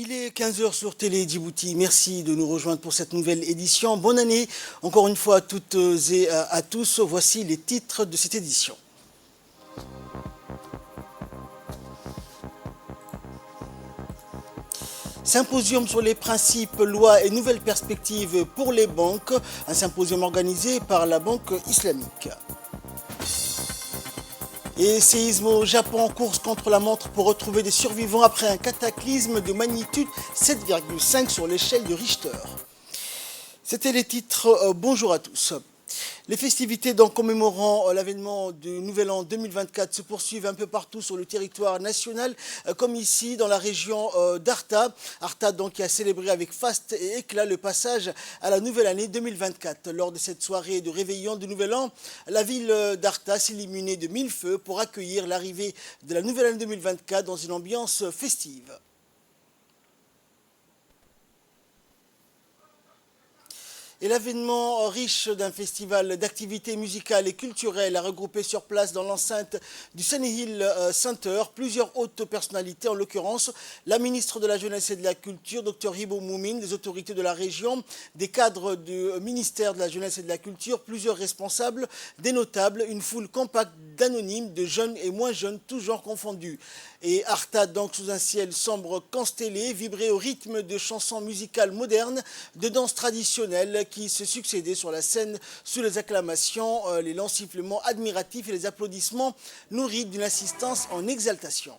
Il est 15 heures sur Télé Djibouti. Merci de nous rejoindre pour cette nouvelle édition. Bonne année encore une fois à toutes et à tous. Voici les titres de cette édition. Symposium sur les principes, lois et nouvelles perspectives pour les banques. Un symposium organisé par la Banque islamique. Et séisme au Japon, course contre la montre pour retrouver des survivants après un cataclysme de magnitude 7,5 sur l'échelle de Richter. C'était les titres. Bonjour à tous. Les festivités commémorant l'avènement du Nouvel An 2024 se poursuivent un peu partout sur le territoire national, comme ici dans la région d'Arta. Arta qui a célébré avec faste et éclat le passage à la nouvelle année 2024. Lors de cette soirée de réveillon du Nouvel An, la ville d'Arta s'illuminait de mille feux pour accueillir l'arrivée de la nouvelle année 2024 dans une ambiance festive. Et l'avènement riche d'un festival d'activités musicales et culturelles a regroupé sur place dans l'enceinte du Sunny Hill Center plusieurs hautes personnalités, en l'occurrence la ministre de la Jeunesse et de la Culture, Dr Hibo Moumine, des autorités de la région, des cadres du ministère de la Jeunesse et de la Culture, plusieurs responsables, des notables, une foule compacte d'anonymes, de jeunes et moins jeunes, tous genres confondus. Et Arta, sous un ciel sombre constellé, vibrait au rythme de chansons musicales modernes, de danses traditionnelles qui se succédaient sur la scène sous les acclamations, les longs sifflements admiratifs et les applaudissements nourris d'une assistance en exaltation.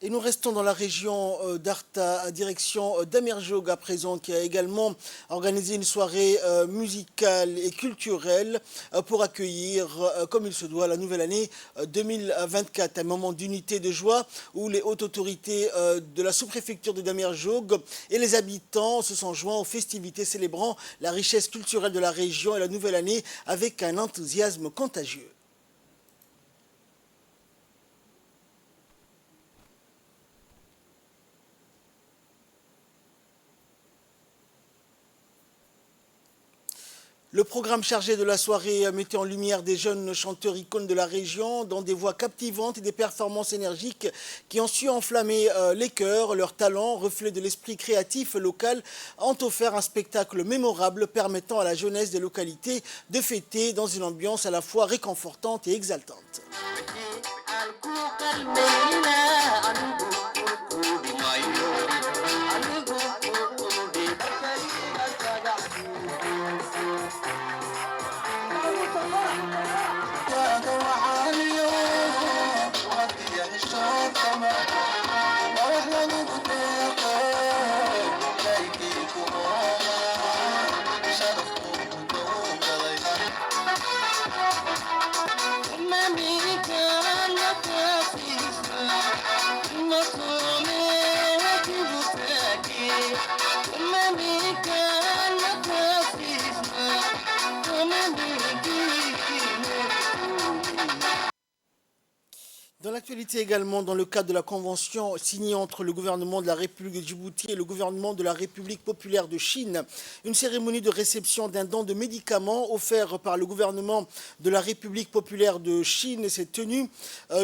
Et nous restons dans la région d'Arta, à direction d'Amerjog à présent, qui a également organisé une soirée musicale et culturelle pour accueillir, comme il se doit, la nouvelle année 2024. Un moment d'unité, de joie, où les hautes autorités de la sous-préfecture de Damerjog et les habitants se sont joints aux festivités célébrant la richesse culturelle de la région et la nouvelle année avec un enthousiasme contagieux. Le programme chargé de la soirée mettait en lumière des jeunes chanteurs icônes de la région, dont des voix captivantes et des performances énergiques qui ont su enflammer les cœurs. Leur talent, reflet de l'esprit créatif local, ont offert un spectacle mémorable permettant à la jeunesse des localités de fêter dans une ambiance à la fois réconfortante et exaltante. Dans l'actualité également, dans le cadre de la convention signée entre le gouvernement de la République de Djibouti et le gouvernement de la République populaire de Chine, une cérémonie de réception d'un don de médicaments offert par le gouvernement de la République populaire de Chine s'est tenue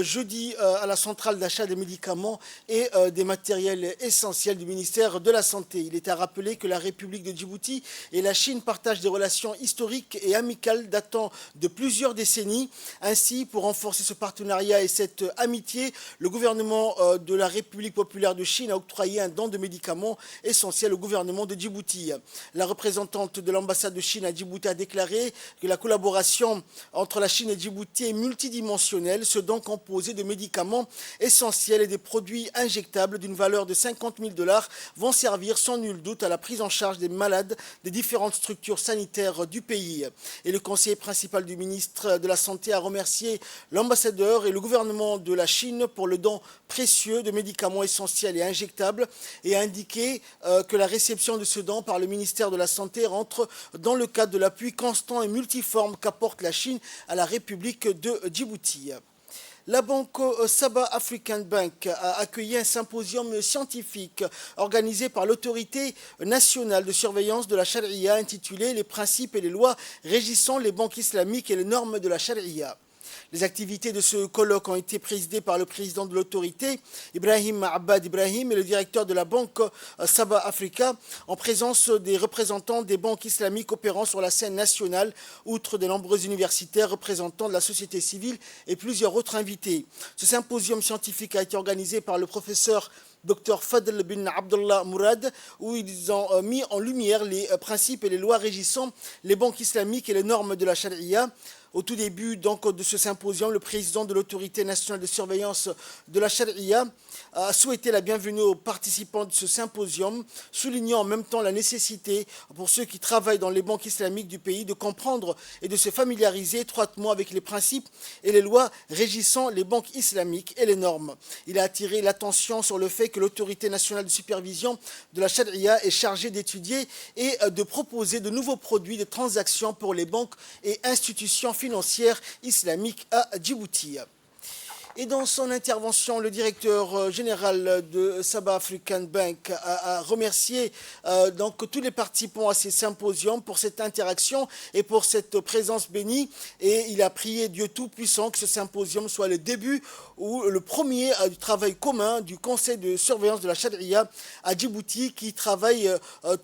jeudi à la centrale d'achat des médicaments et des matériels essentiels du ministère de la Santé. Il est à rappeler que la République de Djibouti et la Chine partagent des relations historiques et amicales datant de plusieurs décennies. Ainsi, pour renforcer ce partenariat et cette cette amitié, le gouvernement de la République populaire de Chine a octroyé un don de médicaments essentiels au gouvernement de Djibouti. La représentante de l'ambassade de Chine à Djibouti a déclaré que la collaboration entre la Chine et Djibouti est multidimensionnelle, ce don composé de médicaments essentiels et des produits injectables d'une valeur de 50 000 $ vont servir sans nul doute à la prise en charge des malades des différentes structures sanitaires du pays. Et le conseiller principal du ministre de la Santé a remercié l'ambassadeur et le gouvernement de la Chine pour le don précieux de médicaments essentiels et injectables et a indiqué que la réception de ce don par le ministère de la Santé rentre dans le cadre de l'appui constant et multiforme qu'apporte la Chine à la République de Djibouti. La banque Sabah African Bank a accueilli un symposium scientifique organisé par l'autorité nationale de surveillance de la charia intitulé Les principes et les lois régissant les banques islamiques et les normes de la charia. Les activités de ce colloque ont été présidées par le président de l'autorité, Ibrahim Abad Ibrahim, et le directeur de la banque Sabah Africa, en présence des représentants des banques islamiques opérant sur la scène nationale, outre de nombreux universitaires, représentants de la société civile et plusieurs autres invités. Ce symposium scientifique a été organisé par le professeur Dr Fadl bin Abdullah Mourad, où ils ont mis en lumière les principes et les lois régissant les banques islamiques et les normes de la charia. Au tout début donc, de ce symposium, le président de l'autorité nationale de surveillance de la charia a souhaité la bienvenue aux participants de ce symposium, soulignant en même temps la nécessité pour ceux qui travaillent dans les banques islamiques du pays de comprendre et de se familiariser étroitement avec les principes et les lois régissant les banques islamiques et les normes. Il a attiré l'attention sur le fait que l'autorité nationale de supervision de la charia est chargée d'étudier et de proposer de nouveaux produits de transactions pour les banques et institutions financières islamiques à Djibouti. Et dans son intervention, le directeur général de Sabah African Bank a remercié donc tous les participants à ces symposiums pour cette interaction et pour cette présence bénie. Et il a prié Dieu Tout-Puissant que ce symposium soit le début ou le premier du travail commun du Conseil de surveillance de la charia à Djibouti qui travaille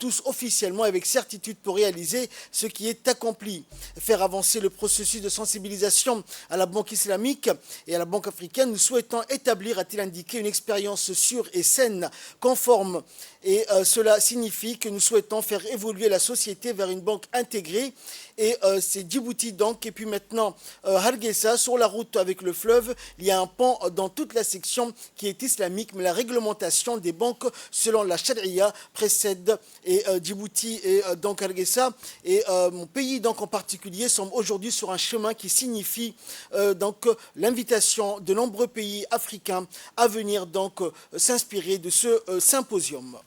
tous officiellement avec certitude pour réaliser ce qui est accompli. Faire avancer le processus de sensibilisation à la banque islamique et à la banque africaine, nous souhaitons établir, a-t-il indiqué, une expérience sûre et saine, conforme. Et cela signifie que nous souhaitons faire évoluer la société vers une banque intégrée. Et c'est Djibouti donc, et puis maintenant Hargeisa, sur la route avec le fleuve, il y a un pont dans toute la section qui est islamique, mais la réglementation des banques selon la charia précède et Djibouti et donc Hargeisa et mon pays donc en particulier sont aujourd'hui sur un chemin qui signifie donc l'invitation de nombreux pays africains à venir donc s'inspirer de ce symposium.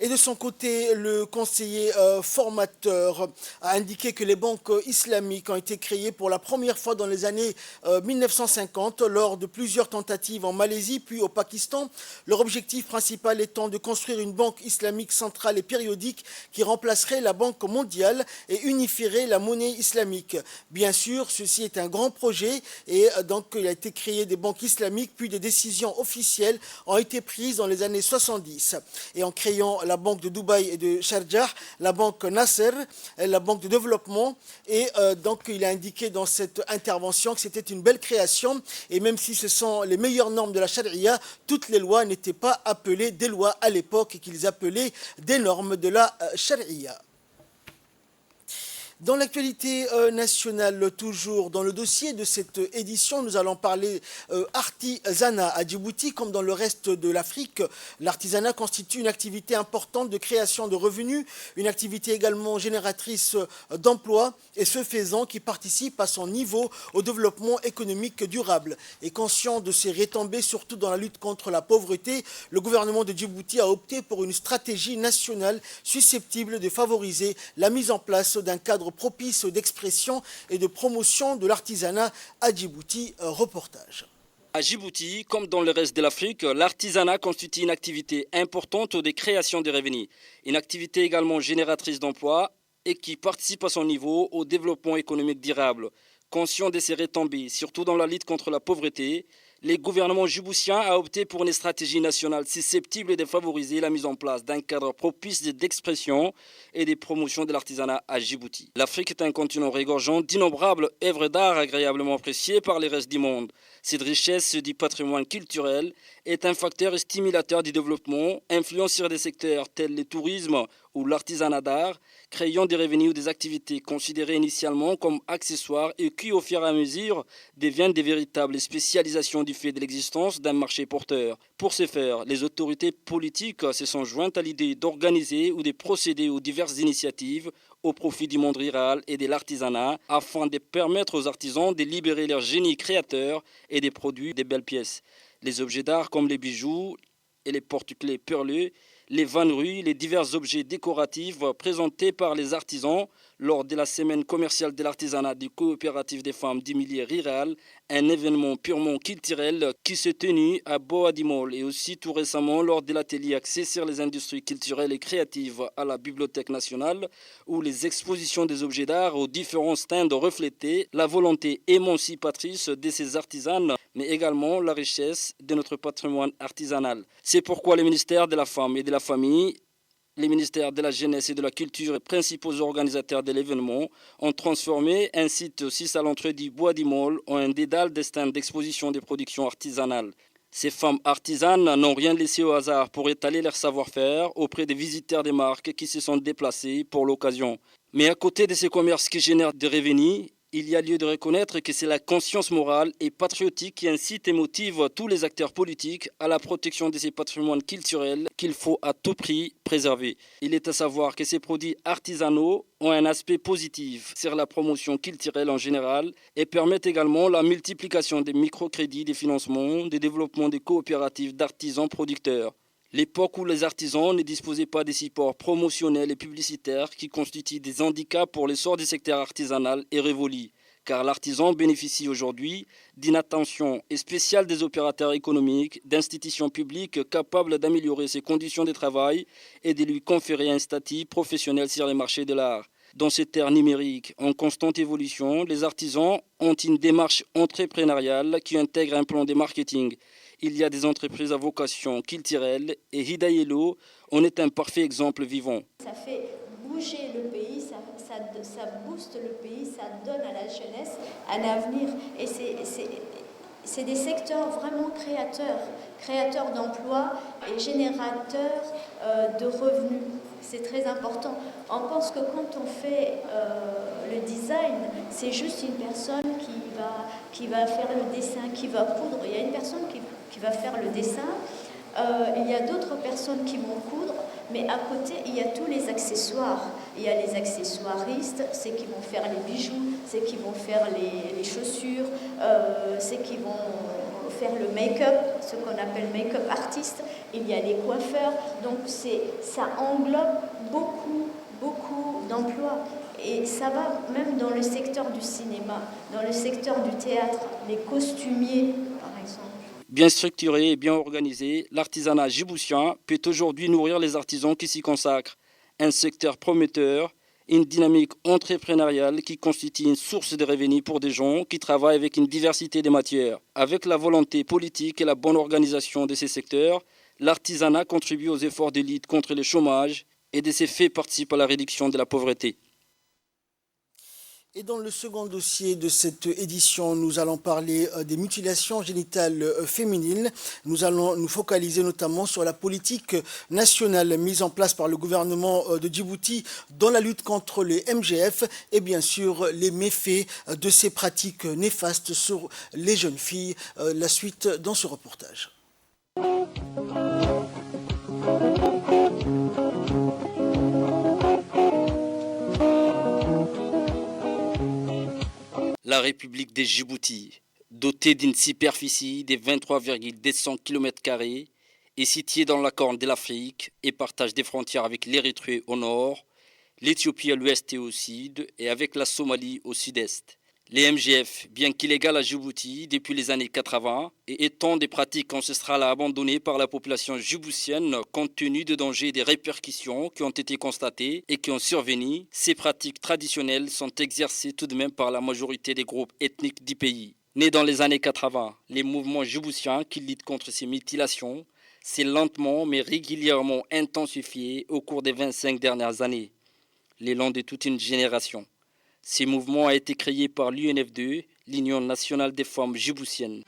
Et de son côté, le conseiller formateur a indiqué que les banques islamiques ont été créées pour la première fois dans les années 1950 lors de plusieurs tentatives en Malaisie puis au Pakistan. Leur objectif principal étant de construire une banque islamique centrale et périodique qui remplacerait la Banque mondiale et unifierait la monnaie islamique. Bien sûr, ceci est un grand projet et donc il a été créé des banques islamiques puis des décisions officielles ont été prises dans les années 70. Et en créant la banque de Dubaï et de Sharjah, la banque Nasser, la banque de développement. Et donc, il a indiqué dans cette intervention que c'était une belle création. Et même si ce sont les meilleures normes de la charia, toutes les lois n'étaient pas appelées des lois à l'époque et qu'ils appelaient des normes de la charia. Dans l'actualité nationale, toujours dans le dossier de cette édition, nous allons parler artisanat à Djibouti. Comme dans le reste de l'Afrique, l'artisanat constitue une activité importante de création de revenus, une activité également génératrice d'emplois et ce faisant qui participe à son niveau au développement économique durable. Et conscient de ces retombées, surtout dans la lutte contre la pauvreté, le gouvernement de Djibouti a opté pour une stratégie nationale susceptible de favoriser la mise en place d'un cadre propice d'expression et de promotion de l'artisanat à Djibouti. Reportage. À Djibouti, comme dans le reste de l'Afrique, l'artisanat constitue une activité importante de création de revenus. Une activité également génératrice d'emplois et qui participe à son niveau au développement économique durable. Conscient de ces retombées, surtout dans la lutte contre la pauvreté, Le gouvernement djiboutien a opté pour une stratégie nationale susceptible de favoriser la mise en place d'un cadre propice d'expression et de promotion de l'artisanat à Djibouti. L'Afrique est un continent regorgeant d'innombrables œuvres d'art agréablement appréciées par les restes du monde. Cette richesse du patrimoine culturel est un facteur stimulateur du développement, influant sur des secteurs tels le tourisme ou l'artisanat d'art, créant des revenus ou des activités considérées initialement comme accessoires et qui, au fur et à mesure, deviennent des véritables spécialisations du fait de l'existence d'un marché porteur. Pour ce faire, les autorités politiques se sont jointes à l'idée d'organiser ou de procéder aux diverses initiatives au profit du monde rural et de l'artisanat afin de permettre aux artisans de libérer leur génie créateur et de produire des belles pièces. Les objets d'art comme les bijoux et les porte-clés perlés, les vanneries, les divers objets décoratifs présentés par les artisans lors de la semaine commerciale de l'artisanat du coopératif des femmes du milieu rural, un événement purement culturel qui s'est tenu à Boadimol et aussi tout récemment lors de l'atelier axé sur les industries culturelles et créatives à la Bibliothèque nationale où les expositions des objets d'art aux différents stands reflétaient la volonté émancipatrice de ces artisanes mais également la richesse de notre patrimoine artisanal. C'est pourquoi le ministère de la Femme et de la Famille, les ministères de la Jeunesse et de la Culture, principaux organisateurs de l'événement, ont transformé un site 6 à l'entrée du Bois d'Imol en un dédale de stands d'exposition des productions artisanales. Ces femmes artisanes n'ont rien laissé au hasard pour étaler leur savoir-faire auprès des visiteurs des marques qui se sont déplacés pour l'occasion. Mais à côté de ces commerces qui génèrent des revenus, il y a lieu de reconnaître que c'est la conscience morale et patriotique qui incite et motive tous les acteurs politiques à la protection de ces patrimoines culturels qu'il faut à tout prix préserver. Il est à savoir que ces produits artisanaux ont un aspect positif sur la promotion culturelle en général et permettent également la multiplication des microcrédits, des financements, des développements des coopératives d'artisans producteurs. L'époque où les artisans ne disposaient pas des supports promotionnels et publicitaires qui constituent des handicaps pour l'essor du secteur artisanal est révolue, car l'artisan bénéficie aujourd'hui d'une attention spéciale des opérateurs économiques, d'institutions publiques capables d'améliorer ses conditions de travail et de lui conférer un statut professionnel sur les marchés de l'art. Dans cette ère numérique en constante évolution, les artisans ont une démarche entrepreneuriale qui intègre un plan de marketing. Il y a des entreprises à vocation culturelle et Hidayelo en est un parfait exemple vivant. Ça fait bouger le pays, ça booste le pays, ça donne à la jeunesse un avenir. Et c'est des secteurs vraiment créateurs d'emplois et générateurs de revenus. C'est très important. On pense que quand on fait le design, c'est juste une personne qui va faire le dessin, qui va coudre. Il y a une personne qui va faire le dessin. Il y a d'autres personnes qui vont coudre. Mais à côté, il y a tous les accessoires. Il y a les accessoiristes, ceux qui vont faire les bijoux, ceux qui vont faire les chaussures, ceux qui vont faire le make-up, ce qu'on appelle make-up artiste. Il y a les coiffeurs. Donc ça englobe beaucoup d'emplois. Et ça va même dans le secteur du cinéma, dans le secteur du théâtre, les costumiers, par exemple. Bien structuré et bien organisé, l'artisanat djiboutien peut aujourd'hui nourrir les artisans qui s'y consacrent. Un secteur prometteur, une dynamique entrepreneuriale qui constitue une source de revenus pour des gens qui travaillent avec une diversité de matières. Avec la volonté politique et la bonne organisation de ces secteurs, l'artisanat contribue aux efforts de lutte contre le chômage et de ces faits participe à la réduction de la pauvreté. Et dans le second dossier de cette édition, nous allons parler des mutilations génitales féminines. Nous allons nous focaliser notamment sur la politique nationale mise en place par le gouvernement de Djibouti dans la lutte contre les MGF et bien sûr les méfaits de ces pratiques néfastes sur les jeunes filles. La suite dans ce reportage. La République des Djibouti, dotée d'une superficie de 23,200 km² est située dans la Corne de l'Afrique et partage des frontières avec l'Érythrée au nord, l'Éthiopie à l'ouest et au sud et avec la Somalie au sud-est. Les MGF, bien qu'illégales à Djibouti depuis les années 80 et étant des pratiques ancestrales abandonnées par la population djiboutienne compte tenu de dangers et des répercussions qui ont été constatées et qui ont survenu, ces pratiques traditionnelles sont exercées tout de même par la majorité des groupes ethniques du pays. Né dans les années 80, les mouvements djiboutiens qui luttent contre ces mutilations s'est lentement mais régulièrement intensifié au cours des 25 dernières années, l'élan de toute une génération. Ces mouvements a été créé par l'UNF2, l'Union nationale des femmes djiboutiennes.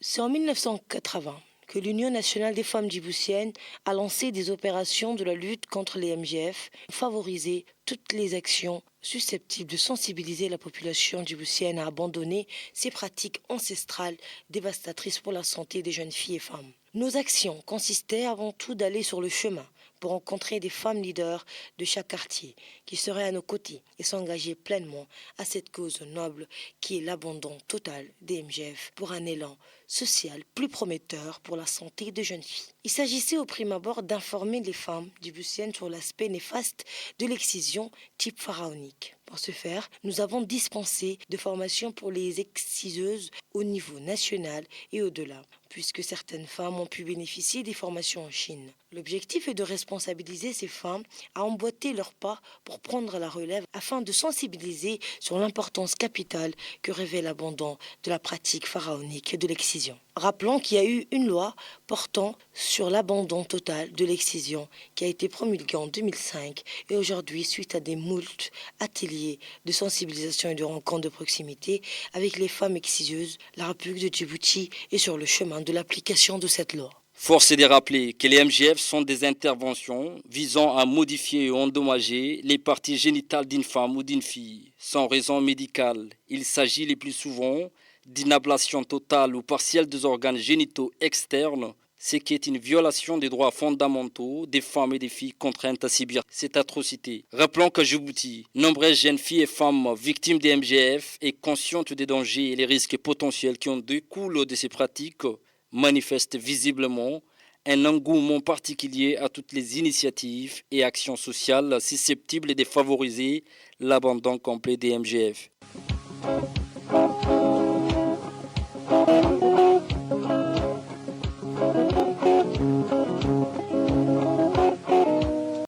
C'est en 1980 que l'Union nationale des femmes djiboutiennes a lancé des opérations de la lutte contre les MGF, favoriser toutes les actions susceptibles de sensibiliser la population djiboutienne à abandonner ces pratiques ancestrales dévastatrices pour la santé des jeunes filles et femmes. Nos actions consistaient avant tout d'aller sur le chemin pour rencontrer des femmes leaders de chaque quartier qui seraient à nos côtés et s'engager pleinement à cette cause noble qui est l'abandon total des MGF pour un élan social plus prometteur pour la santé des jeunes filles. Il s'agissait au prime abord d'informer les femmes djiboutiennes sur l'aspect néfaste de l'excision type pharaonique. Pour ce faire, nous avons dispensé de formations pour les exciseuses au niveau national et au-delà, puisque certaines femmes ont pu bénéficier des formations en Chine. L'objectif est de responsabiliser ces femmes à emboîter leurs pas pour prendre la relève afin de sensibiliser sur l'importance capitale que revêt l'abandon de la pratique pharaonique de l'excision. Rappelons qu'il y a eu une loi portant sur l'abandon total de l'excision qui a été promulguée en 2005 et aujourd'hui, suite à des moultes ateliers de sensibilisation et de rencontres de proximité avec les femmes excisieuses, la République de Djibouti est sur le chemin de l'application de cette loi. Force est de rappeler que les MGF sont des interventions visant à modifier ou endommager les parties génitales d'une femme ou d'une fille sans raison médicale. Il s'agit le plus souvent d'une ablation totale ou partielle des organes génitaux externes, ce qui est une violation des droits fondamentaux des femmes et des filles contraintes à subir cette atrocité. Rappelons qu'à Djibouti, nombreuses jeunes filles et femmes victimes des MGF et conscientes des dangers et les risques potentiels qui en découlent de ces pratiques manifestent visiblement un engouement particulier à toutes les initiatives et actions sociales susceptibles de favoriser l'abandon complet des MGF.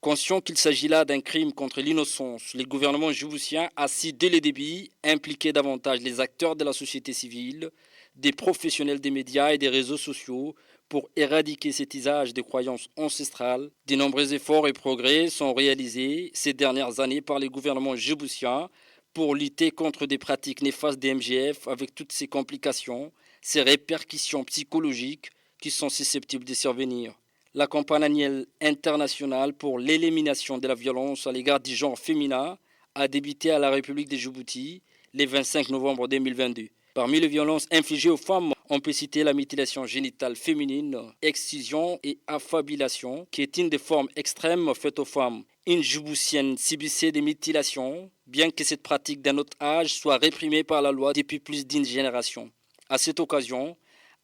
Conscient qu'il s'agit là d'un crime contre l'innocence, le gouvernement djiboutien a su dès le début impliquer davantage les acteurs de la société civile, des professionnels des médias et des réseaux sociaux pour éradiquer cet usage des croyances ancestrales. De nombreux efforts et progrès sont réalisés ces dernières années par les gouvernements djiboutiens pour lutter contre des pratiques néfastes des MGF avec toutes ces complications, ces répercussions psychologiques qui sont susceptibles de survenir. La campagne annuelle internationale pour l'élimination de la violence à l'égard du genre féminin a débuté à la République de Djibouti le 25 novembre 2022. Parmi les violences infligées aux femmes, on peut citer la mutilation génitale féminine, excision et affabulation, qui est une des formes extrêmes faites aux femmes. Une Djiboutienne subissait des mutilations, bien que cette pratique d'un autre âge soit réprimée par la loi depuis plus d'une génération. À cette occasion,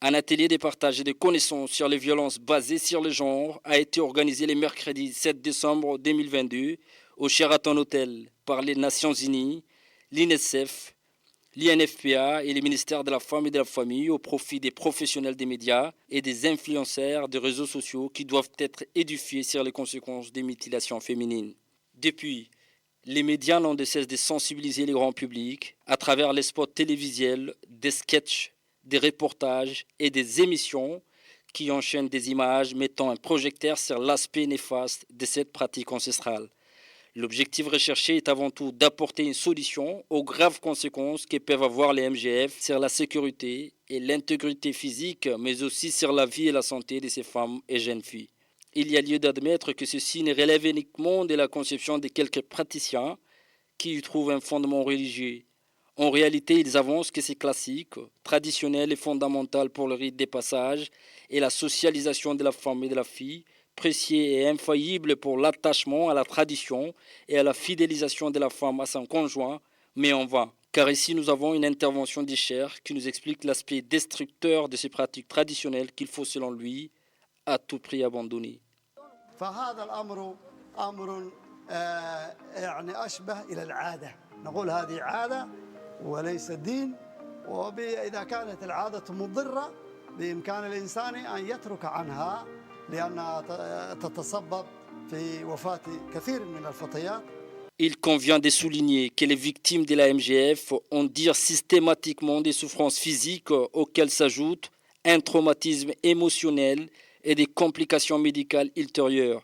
un atelier de partage de connaissances sur les violences basées sur le genre a été organisé le mercredi 7 décembre 2022 au Sheraton Hotel par les Nations Unies, l'UNICEF, l'INFPA et le ministère de la Femme et de la Famille au profit des professionnels des médias et des influenceurs des réseaux sociaux qui doivent être édifiés sur les conséquences des mutilations féminines. Depuis, les médias n'ont de cesse de sensibiliser le grand public à travers les spots télévisuels, des sketchs, des reportages et des émissions qui enchaînent des images mettant un projecteur sur l'aspect néfaste de cette pratique ancestrale. L'objectif recherché est avant tout d'apporter une solution aux graves conséquences que peuvent avoir les MGF sur la sécurité et l'intégrité physique, mais aussi sur la vie et la santé de ces femmes et jeunes filles. Il y a lieu d'admettre que ceci ne relève uniquement de la conception de quelques praticiens qui y trouvent un fondement religieux. En réalité, ils avancent que c'est classique, traditionnel et fondamental pour le rite des passages et la socialisation de la femme et de la fille, précieux et infaillible pour l'attachement à la tradition et à la fidélisation de la femme à son conjoint, mais en vain. Car ici, nous avons une intervention d'Isher qui nous explique l'aspect destructeur de ces pratiques traditionnelles qu'il faut, selon lui, à tout prix abandonner. وليس الدين. وإذا كانت العادة مضرة بإمكان الإنسان أن يترك عنها لأنها تتسبب في وفاة كثير من الفتيات. Il convient de souligner que les victimes de la MGF endurent systématiquement des souffrances physiques auxquelles s'ajoutent un traumatisme émotionnel et des complications médicales ultérieures.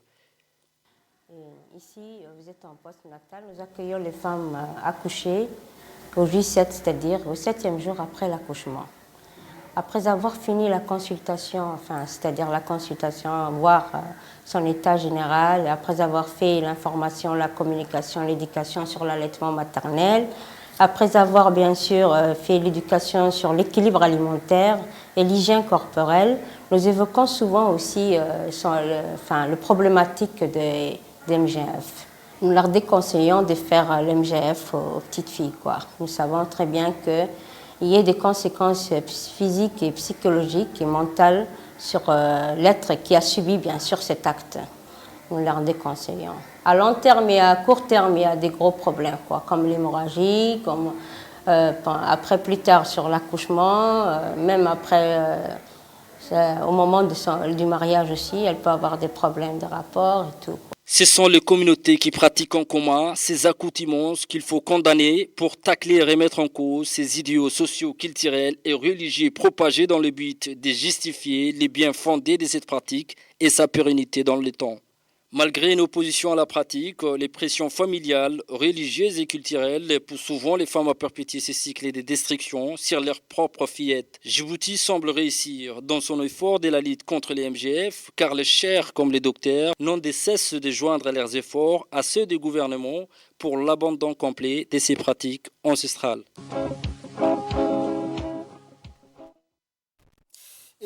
Ici, vous êtes en post-natal, nous accueillons les femmes accouchées au J7, c'est-à-dire au 7e jour après l'accouchement. Après avoir fini la consultation, c'est-à-dire la consultation, voir son état général, après avoir fait l'information, la communication, l'éducation sur l'allaitement maternel, après avoir bien sûr fait l'éducation sur l'équilibre alimentaire et l'hygiène corporelle, nous évoquons souvent aussi le problématique des MGF. Nous leur déconseillons de faire l'MGF aux petites filles. Nous savons très bien qu'il y a des conséquences physiques et psychologiques et mentales sur l'être qui a subi bien sûr cet acte. Nous leur déconseillons. À long terme et à court terme, il y a des gros problèmes, comme l'hémorragie, comme après plus tard sur l'accouchement, même après, au moment du mariage aussi, elle peut avoir des problèmes de rapport et tout. Ce sont les communautés qui pratiquent en commun ces accoutumance qu'il faut condamner pour tacler et remettre en cause ces idéaux sociaux, culturels et religieux propagés dans le but de justifier les biens fondés de cette pratique et sa pérennité dans le temps. Malgré une opposition à la pratique, les pressions familiales, religieuses et culturelles poussent souvent les femmes à perpétuer ces cycles de destruction sur leurs propres fillettes. Djibouti semble réussir dans son effort de la lutte contre les MGF, car les chers comme les docteurs n'ont de cesse de joindre leurs efforts à ceux du gouvernement pour l'abandon complet de ces pratiques ancestrales.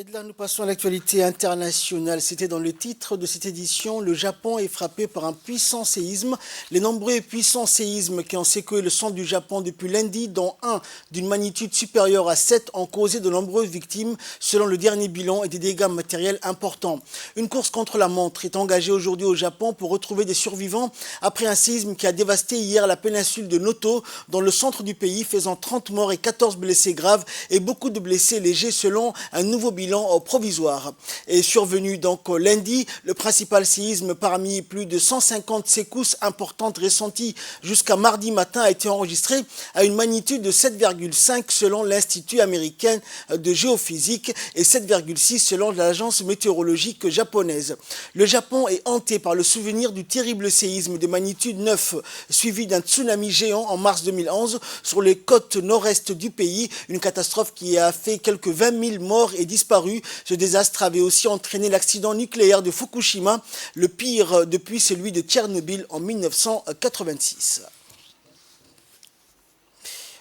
Et de là, nous passons à l'actualité internationale. C'était dans le titre de cette édition. Le Japon est frappé par un puissant séisme. Les nombreux et puissants séismes qui ont secoué le centre du Japon depuis lundi, dont un d'une magnitude supérieure à 7, ont causé de nombreuses victimes, selon le dernier bilan, et des dégâts matériels importants. Une course contre la montre est engagée aujourd'hui au Japon pour retrouver des survivants après un séisme qui a dévasté hier la péninsule de Noto, dans le centre du pays, faisant 30 morts et 14 blessés graves et beaucoup de blessés légers, selon un nouveau bilan provisoire. Est survenu donc lundi le principal séisme parmi plus de 150 secousses importantes ressenties jusqu'à mardi matin a été enregistré à une magnitude de 7,5 selon l'Institut américain de géophysique et 7,6 selon l'agence météorologique japonaise. Le Japon est hanté par le souvenir du terrible séisme de magnitude 9 suivi d'un tsunami géant en mars 2011 sur les côtes nord-est du pays, une catastrophe qui a fait quelques 20 000 morts et disparus. Ce désastre avait aussi entraîné l'accident nucléaire de Fukushima, le pire depuis celui de Tchernobyl en 1986.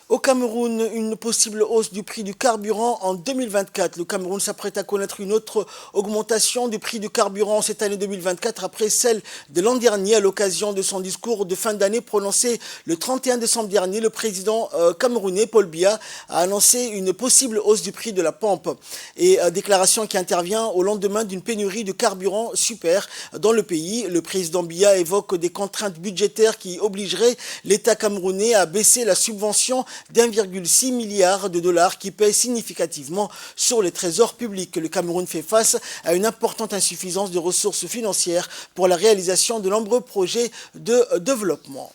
Au Cameroun, une possible hausse du prix du carburant en 2024. Le Cameroun s'apprête à connaître une autre augmentation du prix du carburant cette année 2024 après celle de l'an dernier. À l'occasion de son discours de fin d'année prononcé le 31 décembre dernier, le président camerounais Paul Biya a annoncé une possible hausse du prix de la pompe. Et déclaration qui intervient au lendemain d'une pénurie de carburant super dans le pays. Le président Biya évoque des contraintes budgétaires qui obligeraient l'État camerounais à baisser la subvention d'1,6 milliard de dollars qui paye significativement sur les trésors publics. Le Cameroun fait face à une importante insuffisance de ressources financières pour la réalisation de nombreux projets de développement.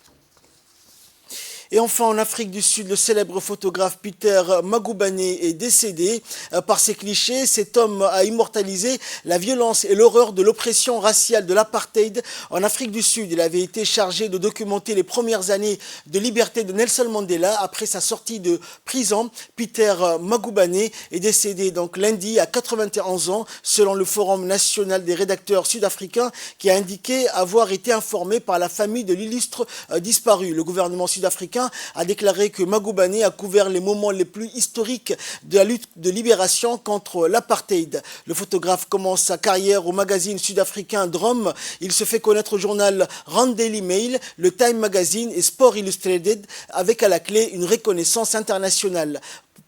Et enfin, en Afrique du Sud, le célèbre photographe Peter Magubane est décédé. Par ses clichés, cet homme a immortalisé la violence et l'horreur de l'oppression raciale de l'apartheid en Afrique du Sud. Il avait été chargé de documenter les premières années de liberté de Nelson Mandela après sa sortie de prison. Peter Magubane est décédé donc lundi à 91 ans, selon le Forum national des rédacteurs sud-africains, qui a indiqué avoir été informé par la famille de l'illustre disparu. Le gouvernement sud-africain a déclaré que Magubane a couvert les moments les plus historiques de la lutte de libération contre l'apartheid. Le photographe commence sa carrière au magazine sud-africain Drum. Il se fait connaître au journal Rand Daily Mail, le Time Magazine et Sport Illustrated, avec à la clé une reconnaissance internationale.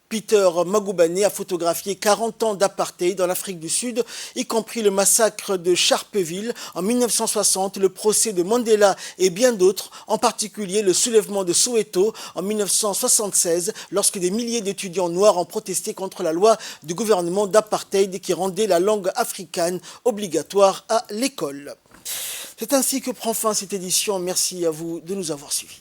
Peter Magubane a photographié 40 ans d'apartheid dans l'Afrique du Sud, y compris le massacre de Sharpeville en 1960, le procès de Mandela et bien d'autres, en particulier le soulèvement de Soweto en 1976, lorsque des milliers d'étudiants noirs ont protesté contre la loi du gouvernement d'apartheid qui rendait la langue africaine obligatoire à l'école. C'est ainsi que prend fin cette édition. Merci à vous de nous avoir suivis.